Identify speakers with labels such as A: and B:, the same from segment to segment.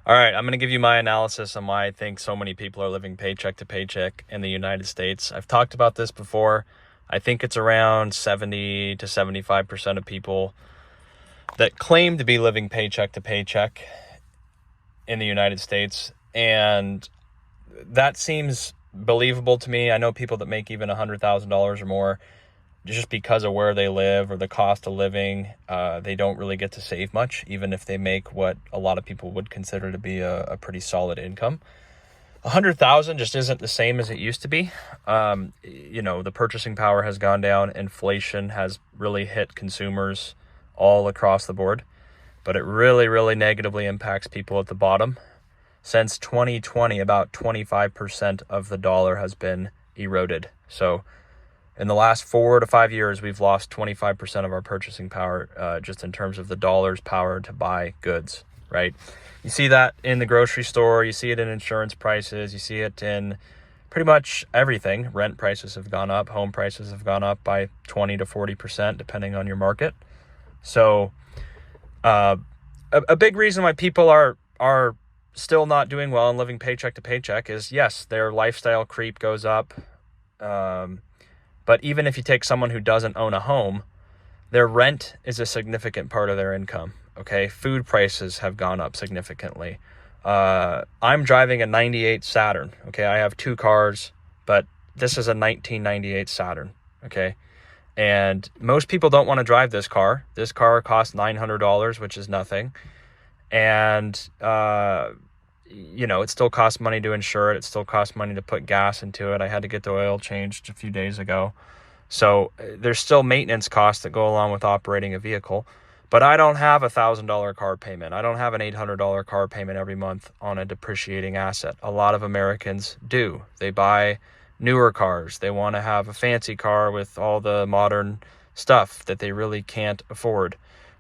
A: All right, I'm going to give you my analysis on why I think so many people are living paycheck to paycheck in the United States. I've talked about this before. I think it's around 70 to 75% of people that claim to be living paycheck to paycheck in the United States. And that seems believable to me. I know people that make even $100,000 or more just because of where they live or the cost of living. They don't really get to save much, even if they make what a lot of people would consider to be a pretty solid income. 100,000 just isn't the same as it used to be. The purchasing power has gone down. Inflation has really hit consumers all across the board, but it really, really negatively impacts people at the bottom. Since 2020, about 25% of the dollar has been eroded. So in the last 4 to 5 years, we've lost 25% of our purchasing power, just in terms of the dollar's power to buy goods, right? You see that in the grocery store, you see it in insurance prices, you see it in pretty much everything. Rent prices have gone up, home prices have gone up by 20 to 40%, depending on your market. So a big reason why people are still not doing well and living paycheck to paycheck is, yes, their lifestyle creep goes up. But even if you take someone who doesn't own a home, their rent is a significant part of their income. Okay, food prices have gone up significantly. I'm driving a 98 Saturn. Okay, I have 2 cars, but this is a 1998 Saturn. Okay, and most people don't want to drive this car. This car costs $900, which is nothing. And, it still costs money to insure it. It still costs money to put gas into it. I had to get the oil changed a few days ago. So there's still maintenance costs that go along with operating a vehicle. But I don't have $1,000 car payment. I don't have an $800 car payment every month on a depreciating asset. A lot of Americans do. They buy newer cars. They want to have a fancy car with all the modern stuff that they really can't afford.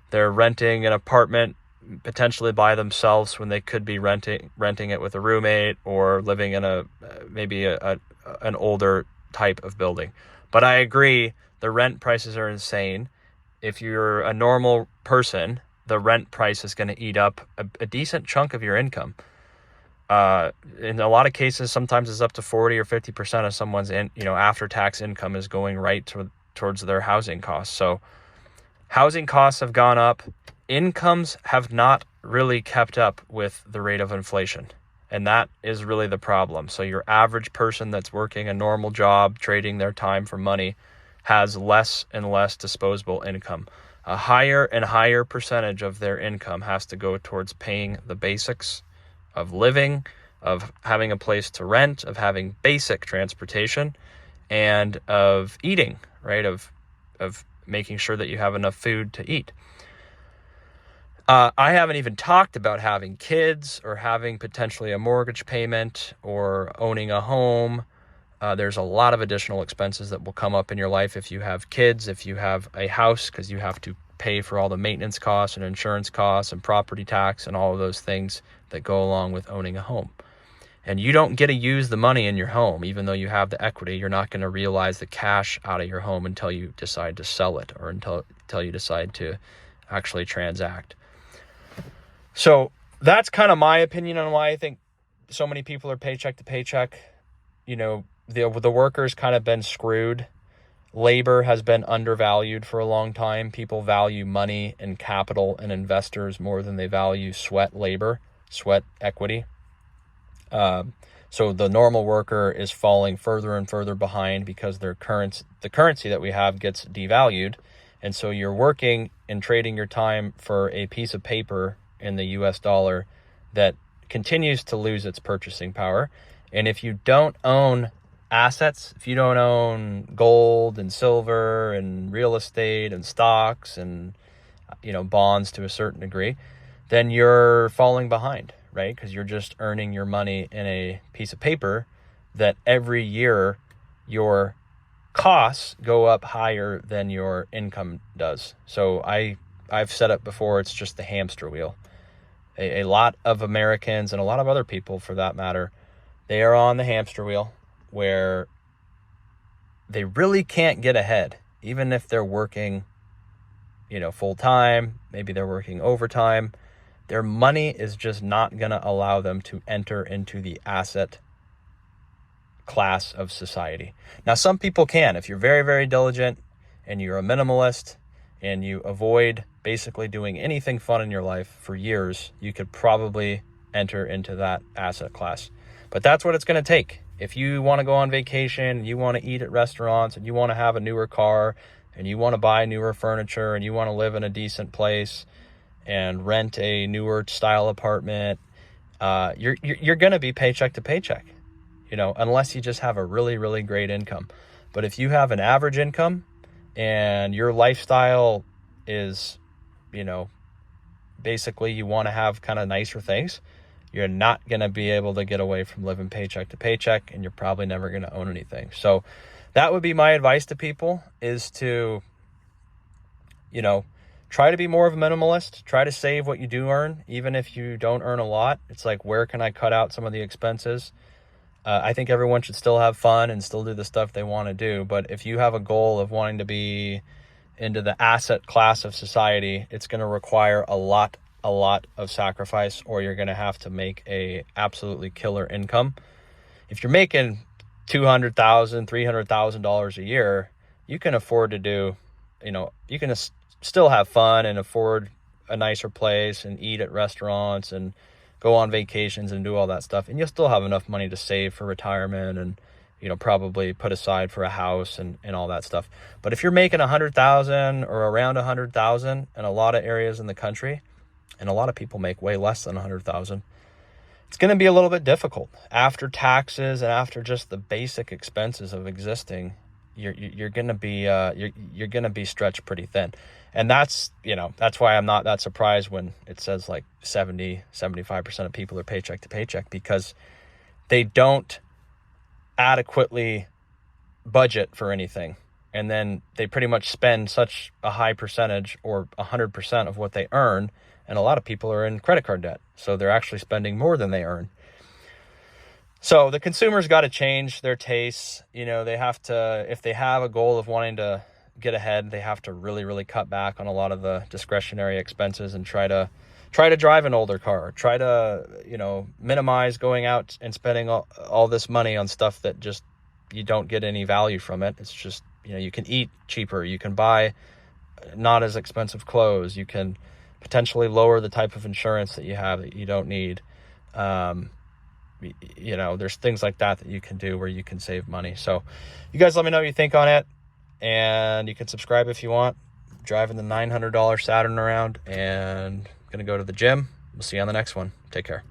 A: They're renting an apartment potentially by themselves when they could be renting it with a roommate or living in an older type of building. But I agree, the rent prices are insane. If you're a normal person, the rent price is going to eat up a decent chunk of your income. In a lot of cases, sometimes it's up to 40 or 50% of someone's after-tax income is going right towards their housing costs. So housing costs have gone up. Incomes have not really kept up with the rate of inflation. And that is really the problem. So your average person that's working a normal job, trading their time for money, has less and less disposable income. A higher and higher percentage of their income has to go towards paying the basics of living, of having a place to rent, of having basic transportation, and of eating, right? Of making sure that you have enough food to eat. I haven't even talked about having kids or having potentially a mortgage payment or owning a home. There's a lot of additional expenses that will come up in your life if you have kids, if you have a house, because you have to pay for all the maintenance costs and insurance costs and property tax and all of those things that go along with owning a home. And you don't get to use the money in your home. Even though you have the equity, you're not going to realize the cash out of your home until you decide to sell it or until you decide to actually transact. So that's kind of my opinion on why I think so many people are paycheck to paycheck. The workers kind of been screwed. Labor has been undervalued for a long time. People value money and capital and investors more than they value sweat equity. So the normal worker is falling further and further behind because the currency that we have gets devalued. And so you're working and trading your time for a piece of paper in the US dollar that continues to lose its purchasing power. And if you don't own assets, if you don't own gold and silver and real estate and stocks and bonds to a certain degree, then you're falling behind, right? Because you're just earning your money in a piece of paper that every year your costs go up higher than your income does. So I've said it before, it's just the hamster wheel. A lot of Americans and a lot of other people for that matter, they are on the hamster wheel where they really can't get ahead, even if they're working, full time, maybe they're working overtime. Their money is just not going to allow them to enter into the asset class of society. Now, some people can. If you're very, very diligent and you're a minimalist and you avoid basically doing anything fun in your life for years, you could probably enter into that asset class. But that's what it's going to take. If you want to go on vacation, you want to eat at restaurants, and you want to have a newer car, and you want to buy newer furniture, and you want to live in a decent place and rent a newer style apartment, you're going to be paycheck to paycheck, unless you just have a really, really great income. But if you have an average income and your lifestyle is, basically you want to have kind of nicer things, you're not going to be able to get away from living paycheck to paycheck, and you're probably never going to own anything. So that would be my advice to people, is to, try to be more of a minimalist. Try to save what you do earn, even if you don't earn a lot. It's like, where can I cut out some of the expenses? I think everyone should still have fun and still do the stuff they want to do. But if you have a goal of wanting to be into the asset class of society, it's going to require a lot of sacrifice, or you're going to have to make a absolutely killer income. If you're making $200,000, $300,000 a year, you can afford to do, you can still have fun and afford a nicer place and eat at restaurants and go on vacations and do all that stuff. And you'll still have enough money to save for retirement and, probably put aside for a house and all that stuff. But if you're making 100,000 or around 100,000 in a lot of areas in the country, and a lot of people make way less than 100,000, it's going to be a little bit difficult after taxes and after just the basic expenses of existing. You're going to be you're going to be stretched pretty thin. And that's why I'm not that surprised when it says like 75% of people are paycheck to paycheck, because they don't adequately budget for anything. And then they pretty much spend such a high percentage, or 100% of what they earn. And a lot of people are in credit card debt, so they're actually spending more than they earn. So the consumer's got to change their tastes. They have to, if they have a goal of wanting to get ahead, they have to really, really cut back on a lot of the discretionary expenses and try to drive an older car. Try to, minimize going out and spending all this money on stuff that just, you don't get any value from it. It's just, you can eat cheaper. You can buy not as expensive clothes. You can potentially lower the type of insurance that you have that you don't need. There's things like that you can do where you can save money. So you guys let me know what you think on it, and you can subscribe if you want. I'm driving the $900 Saturn around, and I'm going to go to the gym. We'll see you on the next one. Take care.